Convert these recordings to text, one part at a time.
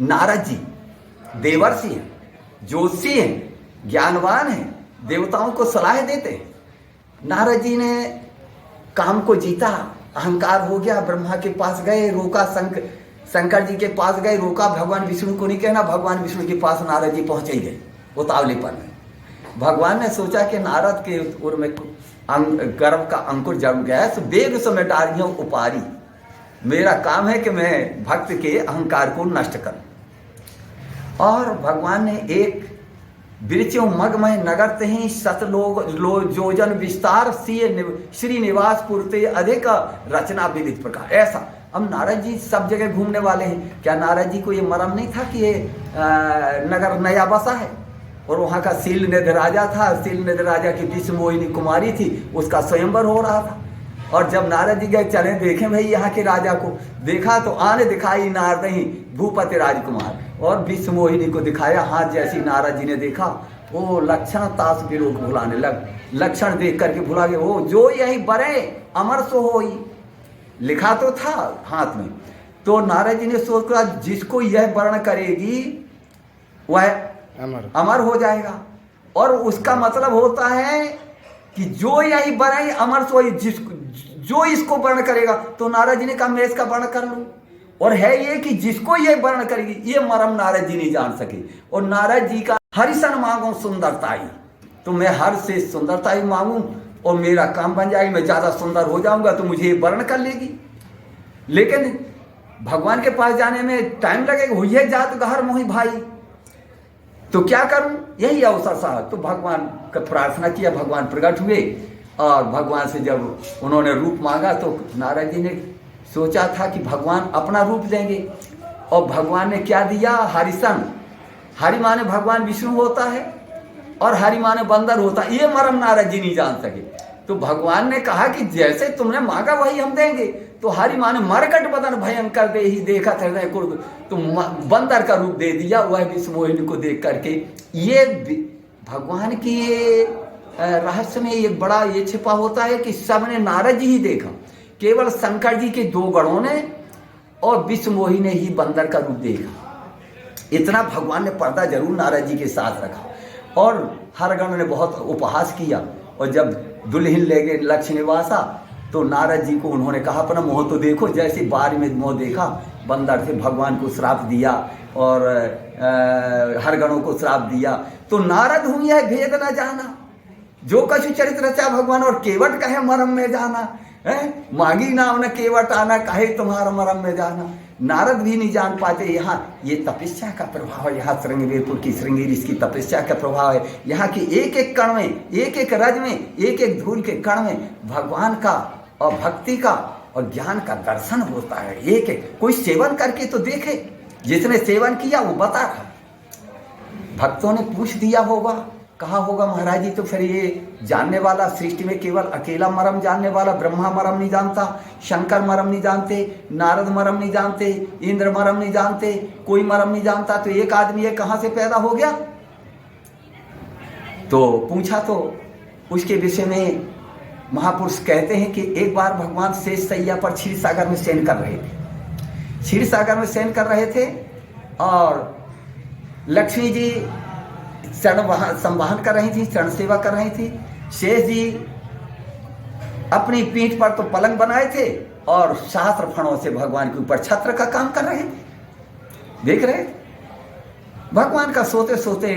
नारद जी देवर्षि हैं, ज्योतिषी हैं, ज्ञानवान हैं, देवताओं को सलाह देते हैं। नारद जी ने काम को जीता, अहंकार हो गया, ब्रह्मा के पास गए, रोका, शंकर जी के पास गए, रोका, भगवान विष्णु को नहीं कहना, भगवान विष्णु के पास नारद जी पहुंच ही गए उतावलेपन में। भगवान ने सोचा कि नारद के उर में गर्भ का अंकुर जम गया है, तो वेग समय डारियों उपारी, मेरा काम है कि मैं भक्त के अहंकार को नष्ट करूं। और भगवान ने एक वृक्षों मगमय नगर ही सतलोक जोजन विस्तार श्री निवास पुरते अधिक रचना विविध प्रकार। ऐसा अब नारद जी सब जगह घूमने वाले हैं, क्या नारद जी को ये मरम नहीं था कि ये नगर नया बसा है और वहाँ का शीलनिधि राजा था, शीलनिधि राजा की विषमोहिनी कुमारी थी, उसका स्वयंवर हो रहा था। और जब नारद जी गए, चले देखें भाई यहाँ के राजा को, देखा तो आने दिखाई नारद ही भूपति राजकुमार, और विषमोहिनी को दिखाया हाथ जैसी। नारद जी ने देखा, वो लक्षण ताश के लोग भुलाने लग, लक्षण देख करके भुला गए। वो जो यही बरे अमर सो होई, लिखा तो था हाथ में। तो नारद जी ने सोचा जिसको यह वर्ण करेगी वह अमर हो जाएगा, और उसका मतलब होता है कि जो यही बरे अमर सोई, जो इसको वर्ण करेगा। तो नारद जी ने कहा मैं इसका वर्ण कर लूं, और है ये कि जिसको ये वर्ण करेगी, ये मरम नारद जी नहीं जान सके। और नारद जी का हरिशन मांगो सुंदरताई, तो मैं हर से सुंदरताई मांगू और मेरा काम बन जाएगी, मैं ज्यादा सुंदर हो जाऊंगा तो मुझे वर्ण कर लेगी। लेकिन भगवान के पास जाने में टाइम लगेगा, हुई है जात गहर मोही भाई, तो क्या करूं, यही अवसर साहब। तो भगवान का प्रार्थना किया, भगवान प्रकट हुए, और भगवान से जब उन्होंने रूप मांगा तो नारद जी ने सोचा था कि भगवान अपना रूप देंगे, और भगवान ने क्या दिया, हरिशन। हरि माने भगवान विष्णु होता है और हरि माने बंदर होता है, ये मरम नारद जी नहीं जान सके। तो भगवान ने कहा कि जैसे तुमने मांगा वही हम देंगे। तो हरि माने मरकट बदन भयंकर दे ही देखा था तो बंदर का रूप दे दिया, वह विषमोहिनी को देख करके। ये भगवान की ये रहस्य में एक बड़ा ये छिपा होता है कि सबने नारद जी ही देखा, केवल शंकर जी के दो गणों ने और विषमोहिनी ने ही बंदर का रूप देखा। इतना भगवान ने पर्दा जरूर नारद जी के साथ रखा। और हर गण ने बहुत उपहास किया, और जब दुल्हन ले गए लक्ष्य निवासा तो नारद जी को उन्होंने कहा अपना मोह तो देखो, जैसे बारी में मोह देखा बंदर से भगवान को श्राप दिया और हर गणों को श्राप दिया। तो नारद हूं यह भेद न जाना, जो कछु चरित्र रचा भगवान और केवट कहे मरम में जाना है, मांगी नाम न केवट आना, कहे तुम्हारा मरम में जाना। नारद भी नहीं जान पाते यहाँ ये तपस्या का प्रभाव है, यहाँ श्रृंगेरपुर की श्रृंगेरी इसकी तपस्या का प्रभाव है। यहाँ की एक एक कण में, एक एक रज में, एक एक धूल के कण में भगवान का और भक्ति का और ज्ञान का दर्शन होता है। एक एक कोई सेवन करके तो देखे, जिसने सेवन किया वो बता रहा। भक्तों ने पूछ दिया होगा, कहा होगा महाराज जी तो फिर ये जानने वाला सृष्टि में केवल अकेला मरम जानने वाला, ब्रह्मा मरम नहीं जानता, शंकर मरम नहीं जानते, नारद मरम नहीं जानते, इंद्र मरम नहीं जानते, कोई मरम नहीं जानता, तो एक आदमी ये कहां से पैदा हो गया। तो पूछा तो उसके विषय में महापुरुष कहते हैं कि एक बार भगवान शेष सैया पर क्षीर सागर में शयन कर रहे थे। क्षीर सागर में शयन कर रहे थे और लक्ष्मी जी चरण संवाहन कर रही थी, चरण सेवा कर रही थी। शेष जी अपनी पीठ पर तो पलंग बनाए थे और शास्त्र फणों से भगवान के ऊपर छत्र का काम कर रहे थे, देख रहे थे भगवान का। सोते सोते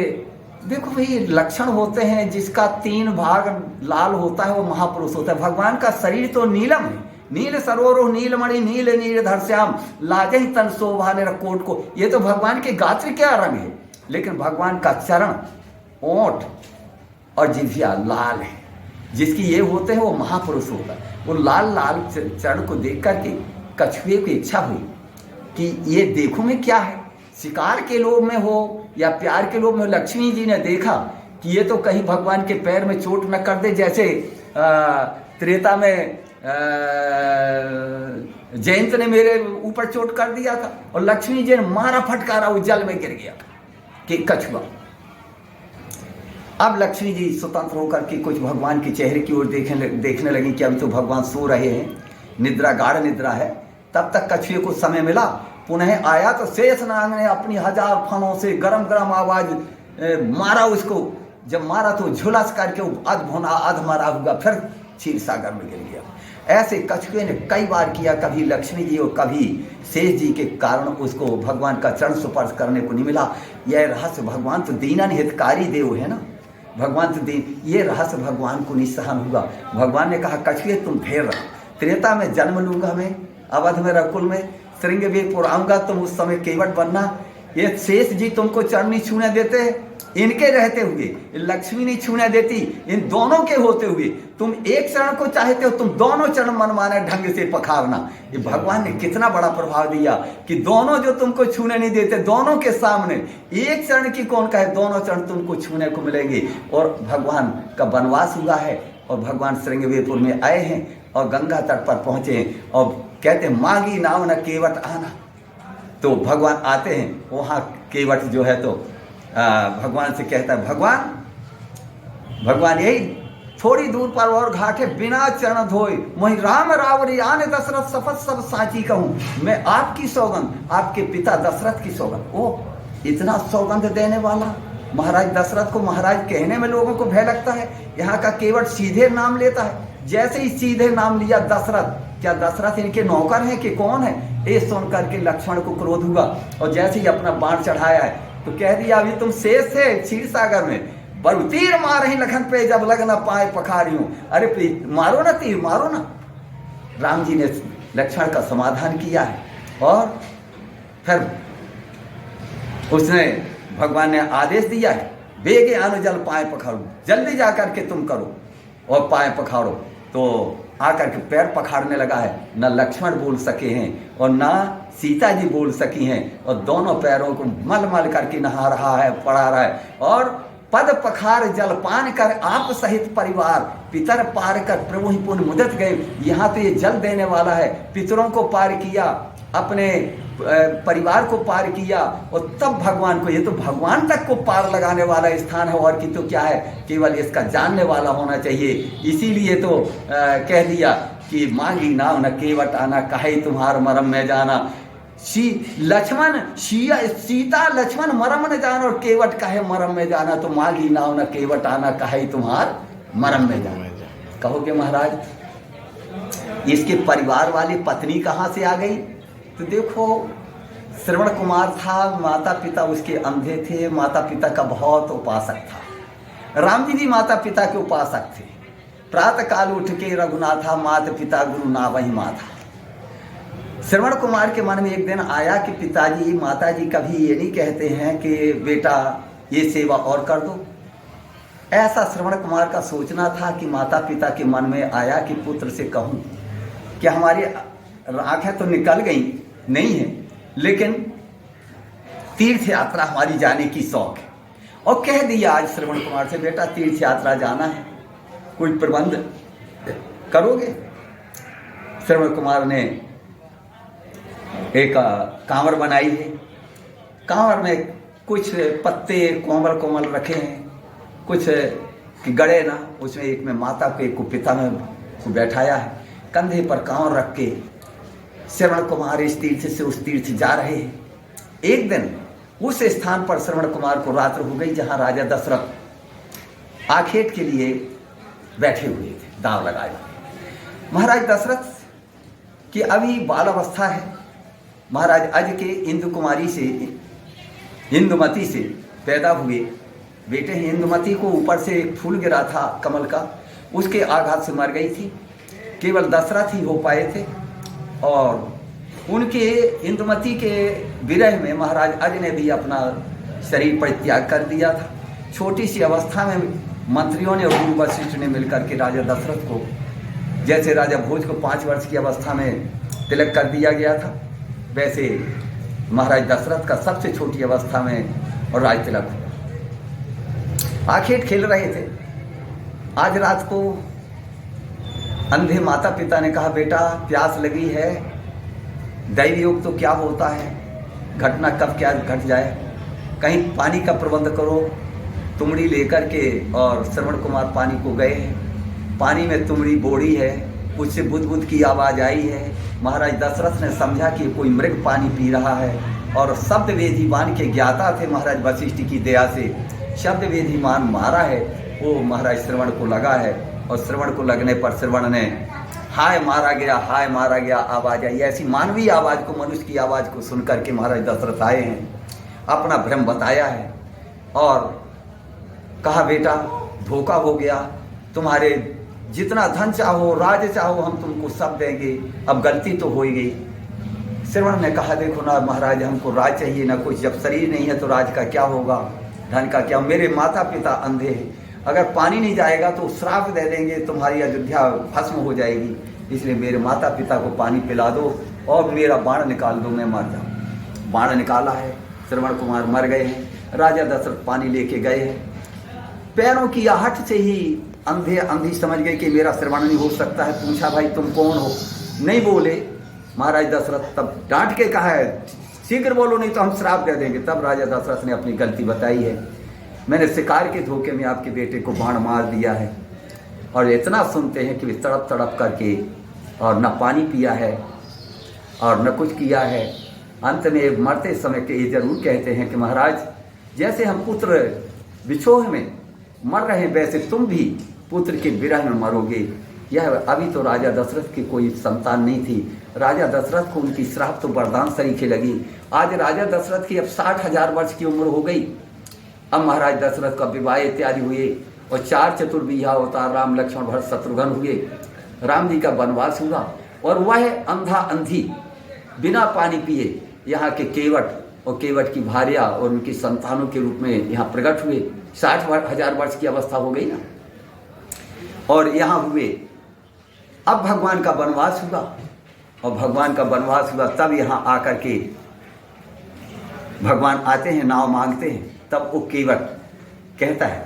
देखो भाई लक्षण होते हैं, जिसका 3 भाग लाल होता है वो महापुरुष होता है। भगवान का शरीर तो नीलम है, नील सरोवर नीलमणि नील नील धर श्याम लाजे ही तन शोभा ने कोट को, ये तो भगवान के गात्र क्या रंग है। लेकिन भगवान का चरण, ओंठ और जिह्वा लाल है, जिसकी ये होते हैं वो महापुरुष होता है। वो लाल लाल चरण को देख करके कछुए की इच्छा हुई कि ये देखूं मैं क्या है, शिकार के लोभ में हो या प्यार के लोभ में। लक्ष्मी जी ने देखा कि ये तो कहीं भगवान के पैर में चोट न कर दे, जैसे त्रेता में जयंत ने मेरे ऊपर चोट कर दिया था, और लक्ष्मी जी ने मारा फटकारा, वो जल में गिर गया कि कछुआ। अब लक्ष्मी जी स्वतंत्र होकर के कुछ भगवान के चेहरे की ओर देखने लगी कि अभी तो भगवान सो रहे हैं, निद्रा गाढ़ निद्रा है। तब तक कछुए को समय मिला पुनः आया तो शेषनाग ने अपनी 1000 फनों से गरम गरम आवाज मारा उसको। जब मारा तो झुलस करके अध मरा हुआ फिर क्षीर सागर में गिर गया। ऐसे कछुए ने कई बार किया, कभी लक्ष्मी जी और कभी शेष जी के कारण उसको भगवान का चरण स्पर्श करने को नहीं मिला। यह रहस्य, भगवान तो दीनन हितकारी देव है ना, भगवान तो ये रहस्य भगवान को नहीं सहन हुआ। भगवान ने कहा कछुए तुम ठहर रहो, त्रेता में जन्म लूंगा मैं, अवध में रकुल में श्रृंगवेरपुर आऊंगा, तुम उस समय केवट बनना। ये शेष जी तुमको चरण नहीं छूने देते, इनके रहते हुए लक्ष्मी नहीं छूने देती, इन दोनों के होते हुए तुम एक चरण को चाहते हो, तुम दोनों चरण मनमाने ढंग से पखारना। ये भगवान ने कितना बड़ा प्रभाव दिया कि दोनों जो तुमको छूने नहीं देते, दोनों के सामने एक चरण की कौन कहे, दोनों चरण तुमको छूने को मिलेंगे। और भगवान का वनवास हुआ है और भगवान श्रृंगवेरपुर में आए हैं और गंगा तट पर पहुंचे हैं और कहते मांगी नाव न केवट आना। तो भगवान आते हैं, वहाँ केवट जो है तो भगवान से कहता है भगवान यही थोड़ी दूर पर और घाट है, बिना चरण धोए वही राम रावरी आने दशरथ शपथ सब साची कहूँ, मैं आपकी सौगंध, आपके पिता दशरथ की सौगंध। ओ इतना सौगंध देने वाला महाराज दशरथ को महाराज कहने में लोगों को भय लगता है। यहाँ का केवट सीधे नाम लेता है, जैसे ही सीधे नाम लिया दशरथ, क्या दशरथ इनके नौकर हैं कि कौन है, ये सुन करके लक्ष्मण को क्रोध हुआ और जैसे ही अपना बाण चढ़ाया है तो कह दिया अभी तुम शेष थे क्षीर सागर में, बरु तीर मार ही लखन पे जब लग न पाए पखारियों। अरे मारो ना, तीर मारो ना। राम जी ने लक्ष्मण का समाधान किया है और फिर उसने भगवान ने आदेश दिया है बेगे आनो जल पाए पखारो, जल्दी जा करके तुम करो और पाए पखारो। तो आकर के पैर पखाड़ने लगा है, न लक्ष्मण बोल सके हैं और ना सीता जी बोल सकी हैं और दोनों पैरों को मल मल करके नहा रहा है, पड़ा रहा है। और पद पखार जलपान कर आप सहित परिवार, पितर पार कर प्रभु ही पुण्य मुदत गए। यहाँ तो ये जल देने वाला है, पितरों को पार किया, अपने परिवार को पार किया और तब भगवान को, ये तो भगवान तक को पार लगाने वाला स्थान है और कि तो क्या है, केवल इसका जानने वाला होना चाहिए। इसीलिए तो कह दिया कि मांगी नाव न केवट आना, कहे तुम्हार मरम में जाना। सीता लक्ष्मण मरम न जाना और केवट कहे मरम में जाना, तो मांगी नाव न केवट आना, कहे तुम्हार मरम में जाना। कहोगे महाराज इसके परिवार वाली पत्नी कहाँ से आ गई? तो देखो श्रवण कुमार था, माता पिता उसके अंधे थे, माता पिता का बहुत उपासक था। राम जी भी माता पिता के उपासक थे। प्रातः काल उठ के रघुनाथा माता पिता गुरु ना वही माता। श्रवण कुमार के मन में एक दिन आया कि पिताजी माताजी कभी ये नहीं कहते हैं कि बेटा ये सेवा और कर दो। ऐसा श्रवण कुमार का सोचना था कि माता पिता के मन में आया कि पुत्र से कहूँ कि हमारी आंखें तो निकल गई नहीं है, लेकिन तीर्थ यात्रा हमारी जाने की शौक है। और कह दिया आज श्रवण कुमार से बेटा तीर्थ यात्रा जाना है, कोई प्रबंध करोगे? श्रवण कुमार ने एक कांवर बनाई है, कांवर में कुछ पत्ते कोमल कोमल रखे हैं, कुछ गड़े ना, उसमें एक में माता को एक को पिता में को बैठाया है, कंधे पर कांवर रख के श्रवण कुमार इस तीर्थ से उस तीर्थ जा रहे हैं। एक दिन उस स्थान पर श्रवण कुमार को रात्र हो गई जहां राजा दशरथ आखेट के लिए बैठे हुए थे, दांव लगाए। महाराज दशरथ की अभी बाल अवस्था है। महाराज अज के इंदुकुमारी से, इंदुमती से पैदा हुए बेटे हैं। इंदुमती को ऊपर से एक फूल गिरा था कमल का, उसके आघात से मर गई थी। केवल दशरथ ही हो पाए थे और उनके इंदुमती के विरह में महाराज अज ने भी अपना शरीर परित्याग कर दिया था। छोटी सी अवस्था में मंत्रियों ने और गुरु वशिष्ठ ने मिलकर के राजा दशरथ को, जैसे राजा भोज को 5 वर्ष की अवस्था में तिलक कर दिया गया था, वैसे महाराज दशरथ का सबसे छोटी अवस्था में और राज तिलक हुआ। आखेट खेल रहे थे। आज रात को अंधे माता पिता ने कहा बेटा प्यास लगी है, दैव योग तो क्या होता है, घटना कब क्या घट जाए, कहीं पानी का प्रबंध करो। तुमड़ी लेकर के और श्रवण कुमार पानी को गए हैं। पानी में तुमड़ी बोड़ी है, उससे बुद बुद की आवाज़ आई है। महाराज दशरथ ने समझा कि कोई मृग पानी पी रहा है, और शब्द वेदीमान के ज्ञाता थे महाराज वशिष्ठ की दया से। शब्द वेदीमान मारा है, वो महाराज श्रवण को लगा है, और श्रवण को लगने पर श्रवण ने हाय मारा गया आवाज़ आई। ऐसी मानवीय आवाज़ को, मनुष्य की आवाज़ को सुन करके महाराज दशरथ आए हैं, अपना भ्रम बताया है और कहा बेटा धोखा हो गया, तुम्हारे जितना धन चाहो राज चाहो हम तुमको सब देंगे, अब गलती तो हो ही गई। श्रवण ने कहा देखो ना महाराज, हमको राज चाहिए ना कुछ, जब शरीर नहीं है तो राज का क्या होगा, धन का क्या। मेरे माता पिता अंधे हैं, अगर पानी नहीं जाएगा तो श्राप दे देंगे, तुम्हारी अयोध्या भस्म हो जाएगी, इसलिए मेरे माता पिता को पानी पिला दो और मेरा बाण निकाल दो, मैं मर जाऊँ। बाण निकाला है, श्रवण कुमार मर गए हैं। राजा दशरथ पानी लेके गए हैं, पैरों की आहट से ही अंधी समझ गए कि मेरा श्रवण नहीं हो सकता है। पूछा भाई तुम कौन हो, नहीं बोले। महाराज दशरथ तब डांट के कहा है शीघ्र बोलो नहीं तो हम श्राप दे देंगे। तब राजा दशरथ ने अपनी गलती बताई है, मैंने शिकार के धोखे में आपके बेटे को बाण मार दिया है। और इतना सुनते हैं कि वे तड़प तड़प करके और न पानी पिया है और न कुछ किया है। अंत में मरते समय के ये जरूर कहते हैं कि महाराज जैसे हम पुत्र विछोह में मर रहे हैं वैसे तुम भी पुत्र के विरह में मरोगे। यह अभी तो राजा दशरथ की कोई संतान नहीं थी, राजा दशरथ को उनकी श्राप तो वरदान सरीखे लगी। आज राजा दशरथ की अब 60,000 वर्ष की उम्र हो गई। अब महाराज दशरथ का विवाह इत्यादि हुए और 4 चतुर्विहा अवतार राम लक्ष्मण भरत शत्रुघ्न हुए। राम जी का वनवास हुआ और वह अंधा अंधी बिना पानी पिए यहाँ के केवट और केवट की भार्या और उनकी संतानों के रूप में यहाँ प्रकट हुए। 60,000 वर्ष की अवस्था हो गई ना, और यहाँ हुए। अब भगवान का वनवास हुआ और भगवान का वनवास हुआ तब यहाँ आकर के भगवान आते हैं, नाव मांगते हैं। तब वो केवट कहता है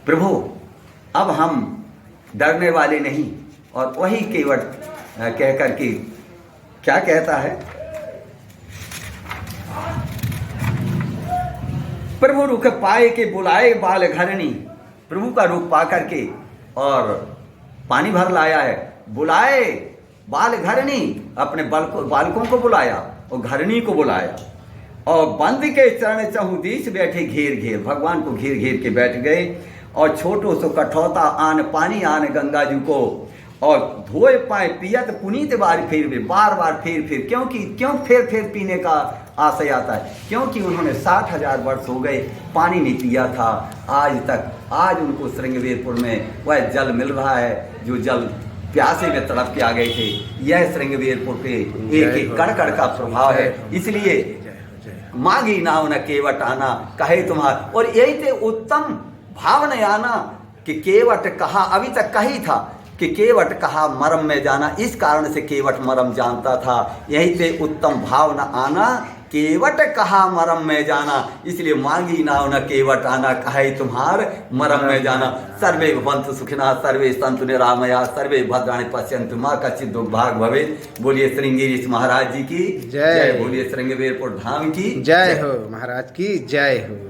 प्रभु अब हम डरने वाले नहीं। और वही केवट कह करके क्या कहता है, प्रभु रुख पाए के बुलाए बाल घरनी। प्रभु का रुख पा करके और पानी भर लाया है, बुलाए बाल घरनी, अपने बालकों को बुलाया और घरनी को बुलाया और बंद के चरण चहुदीस बैठे घेर घेर। भगवान को घेर घेर के बैठ गए और छोटो सो कठौता आन पानी आन गंगा जी को, और धोए पाए पियत पुनीत बार बार फिर क्यों फिर पीने का आशय आता है, क्योंकि उन्होंने 60,000 वर्ष हो गए पानी नहीं पिया था आज तक। आज उनको श्रृंगवीरपुर में वह जल मिल रहा है जो जल प्यासे में तड़प के आ गए थे। यह श्रृंगवीरपुर पे एक एक कण कण का प्रभाव है। इसलिए मांगी नाव न केवट आना कहे तुम्हारा, और यही थे उत्तम भाव न आना कि केवट कहा, अभी तक कही था कि केवट कहा मरम में जाना, इस कारण से केवट मरम जानता था। यही थे उत्तम भाव न आना, केवट कहा मरम में जाना। इसलिए मांगी नाव न केवट आना कहे तुम्हार मरम में जाना। सर्वे भवन्तु सुखिनः सर्वे सन्तु निरामया सर्वे भद्राणि पश्यन्तु मां कश्चित् दुर्भाग् भवेत्। बोलिए श्रृंगेरी महाराज जी की जय, बोलिए श्रृंगवीरपुर धाम की जय हो, महाराज की जय हो।